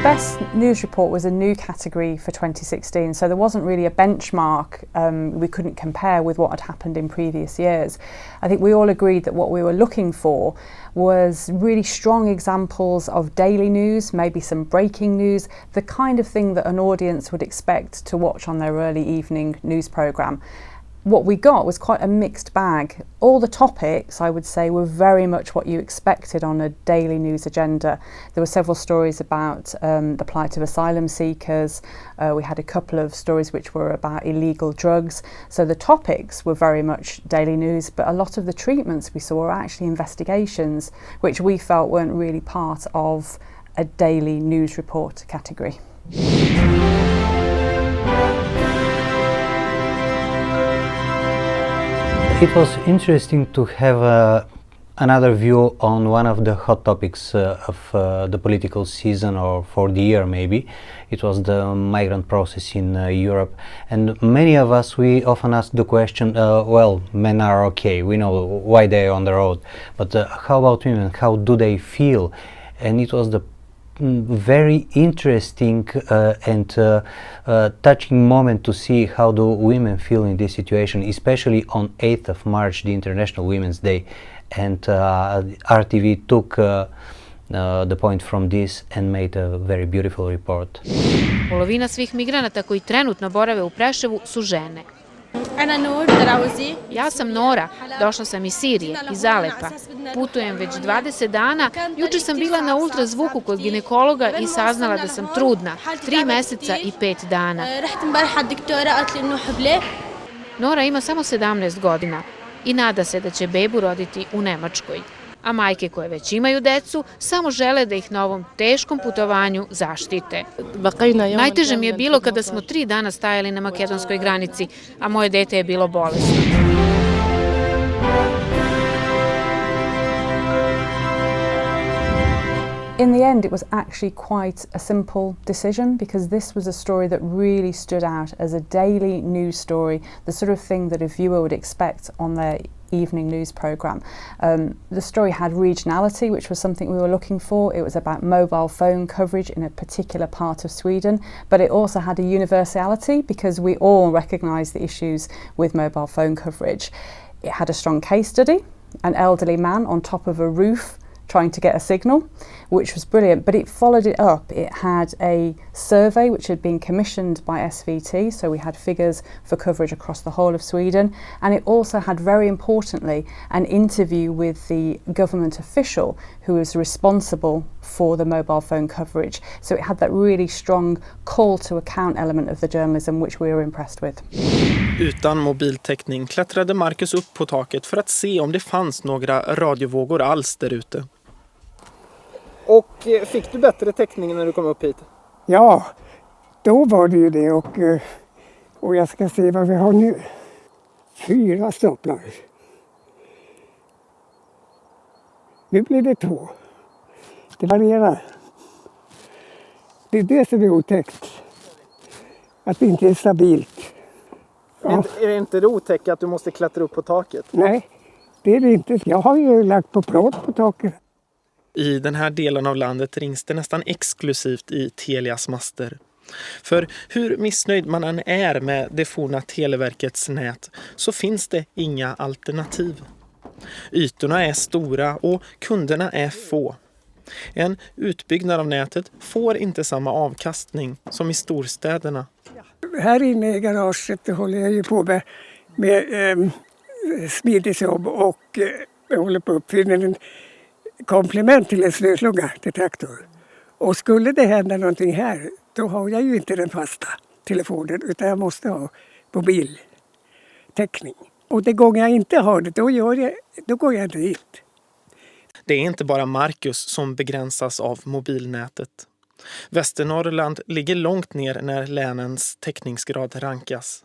Best News Report was a new category for 2016, so there wasn't really a benchmark we couldn't compare with what had happened in previous years. I think we all agreed that what we were looking for was really strong examples of daily news, maybe some breaking news, the kind of thing that an audience would expect to watch on their early evening news programme. What we got was quite a mixed bag. All the topics, I would say, were very much what you expected on a daily news agenda. There were several stories about the plight of asylum seekers. We had a couple of stories which were about illegal drugs. So the topics were very much daily news, but a lot of the treatments we saw were actually investigations, which we felt weren't really part of a daily news report category. It was interesting to have another view on one of the hot topics of the political season, or for the year maybe. It was the migrant process in Europe, and many of us, we often ask the question, well, men are okay, we know why they're on the road, but how about women, how do they feel? And it was the very interesting and touching moment to see how do women feel in this situation, especially on 8th of March, the International Women's Day, and RTV took the point from this and made a very beautiful report. Polovina svih migranata koji trenutno borave u Preševu su žene. Ja sam Nora, došla sam iz Sirije, iz Alepa. Putujem već 20 dana, juče sam bila na ultrazvuku kod ginekologa i saznala da sam trudna, 3 meseca i 5 dana. Nora ima samo 17 godina i nada se da će bebu roditi u Nemačkoj. A majke koje već imaju decu samo žele da ih na ovom teškom putovanju zaštite. Najteže mi je bilo kada smo 3 dana stajali na makedonskoj granici, a moje dete je bilo bolesno. In the end, it was actually quite a simple decision, because this was a story that really stood out as a daily news story, the sort of thing that a viewer would expect on their evening news programme. The story had regionality, which was something we were looking for. It was about mobile phone coverage in a particular part of Sweden, but it also had a universality, because we all recognise the issues with mobile phone coverage. It had a strong case study, an elderly man on top of a roof trying to get a signal, which was brilliant, but it followed it up. It had a survey which had been commissioned by SVT, so we had figures for coverage across the whole of Sweden, and it also had, very importantly, an interview with the government official who was responsible for the mobile phone coverage. So it had that really strong call to account element of the journalism, which we were impressed with. Utan mobiltäckning klättrade Marcus upp på taket för att se om det fanns några radiovågor alls där ute. Och fick du bättre täckning när du kom upp hit? Ja, då var det ju det, och jag ska se vad vi har nu. 4 staplar. Nu blir det 2. Det varierar. Det är det som är otäckt. Att det inte är stabilt. Ja. Men är det inte det otäcka att du måste klättra upp på taket? Nej, det är det inte. Jag har ju lagt på plåt på taket. I den här delen av landet rings det nästan exklusivt i Telias master. För hur missnöjd man än är med det forna Televerkets nät, så finns det inga alternativ. Ytorna är stora och kunderna är få. En utbyggnad av nätet får inte samma avkastning som i storstäderna. Här inne i garaget håller jag ju på med smidesjobb, och jag håller på att uppfinna en komplement till en snöslunga till traktor. Och skulle det hända någonting här, då har jag ju inte den fasta telefonen, utan jag måste ha mobiltäckning. Och det gånger jag inte har det, då går jag inte hit. Det är inte bara Marcus som begränsas av mobilnätet. Västernorrland ligger långt ner när länens täckningsgrad rankas.